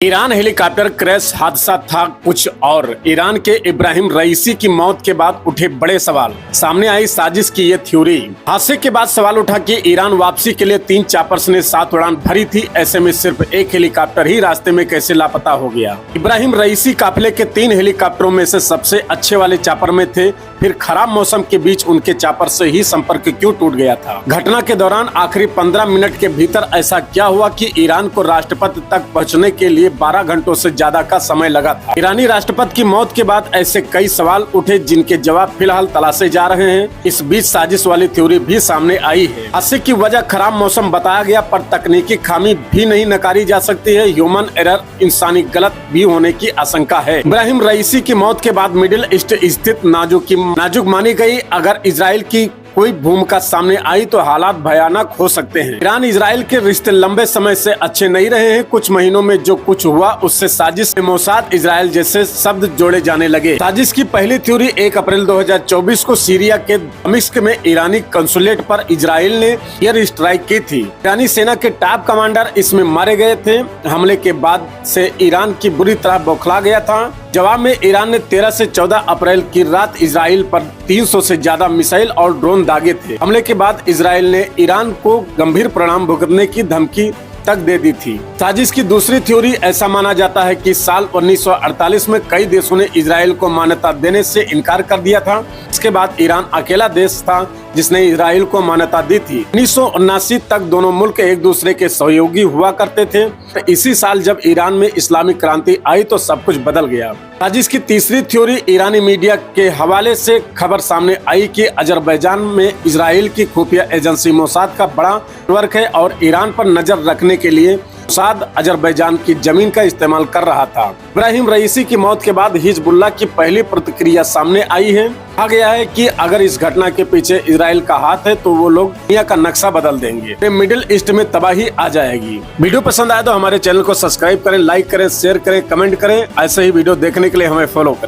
Iran helicopter crash हादसा था कुछ और। ईरान के इब्राहिम रईसी की मौत के बाद उठे बड़े सवाल। सामने आई साजिश की ये थ्योरी। हादसे के बाद सवाल उठा कि ईरान वापसी के लिए 3 चापर्स ने 7 उड़ान भरी थी, ऐसे में सिर्फ एक हेलीकॉप्टर ही रास्ते में कैसे लापता हो गया। इब्राहिम रईसी काफिले के 3 हेलीकॉप्टरों में से सबसे अच्छे वाले चापर में थे, फिर खराब मौसम के बीच उनके चापर से ही संपर्क क्यों टूट गया था। घटना के दौरान आखिरी 15 मिनट के भीतर ऐसा क्या हुआ कि ईरान को राष्ट्रपति तक पहुंचने के लिए 12 घंटों से ज्यादा का समय लगा था। ईरानी राष्ट्रपति की मौत के बाद ऐसे कई सवाल उठे जिनके जवाब फिलहाल तलाशे जा रहे हैं। इस बीच साजिश वाली थ्योरी भी सामने आई है। हादसे की वजह खराब मौसम बताया गया, पर तकनीकी खामी भी नहीं नकारी जा सकती है। ह्यूमन एरर, इंसानी गलत भी होने की आशंका है। इब्राहिम रईसी की मौत के बाद मिडिल ईस्ट स्थित नाजुक मानी गई। अगर इजराइल की कोई भूमिका सामने आई तो हालात भयानक हो सकते हैं। ईरान इजराइल के रिश्ते लंबे समय से अच्छे नहीं रहे हैं। कुछ महीनों में जो कुछ हुआ उससे साजिश, मोसाद, इजराइल जैसे शब्द जोड़े जाने लगे। साजिश की पहली थ्योरी 1 अप्रैल 2024 को सीरिया के दमिश्क में ईरानी कंसुलेट पर इजराइल ने एयर स्ट्राइक की थी। ईरानी सेना के टॉप कमांडर इसमें मारे गए थे। हमले के बाद से ईरान की बुरी तरह बौखला गया था। जवाब में ईरान ने 13 से 14 अप्रैल की रात इजराइल पर 300 से ज्यादा मिसाइल और ड्रोन दागे थे। हमले के बाद इजराइल ने ईरान को गंभीर परिणाम भुगतने की धमकी तक दे दी थी। साजिश की दूसरी थ्योरी, ऐसा माना जाता है कि साल 1948 में कई देशों ने इजराइल को मान्यता देने से इनकार कर दिया था। इसके बाद ईरान अकेला देश था जिसने इजराइल को मान्यता दी थी। 1979 तक दोनों मुल्क एक दूसरे के सहयोगी हुआ करते थे। इसी साल जब ईरान में इस्लामिक क्रांति आई तो सब कुछ बदल गया। साजिश की तीसरी थ्योरी, ईरानी मीडिया के हवाले से खबर सामने आई कि अजरबैजान में इजराइल की खुफिया एजेंसी मोसाद का बड़ा नेटवर्क है और ईरान पर नजर रखने के लिए मोसाद अजरबैजान की जमीन का इस्तेमाल कर रहा था। इब्राहिम रईसी की मौत के बाद हिजबुल्लाह की पहली प्रतिक्रिया सामने आई है। कहा गया है कि अगर इस घटना के पीछे इजराइल का हाथ है तो वो लोग दुनिया का नक्शा बदल देंगे। मिडिल ईस्ट में तबाही आ जाएगी। वीडियो पसंद आए तो हमारे चैनल को सब्सक्राइब करें, लाइक करें, शेयर करें, कमेंट करें। ऐसे ही वीडियो देखने के लिए हमें फॉलो करें।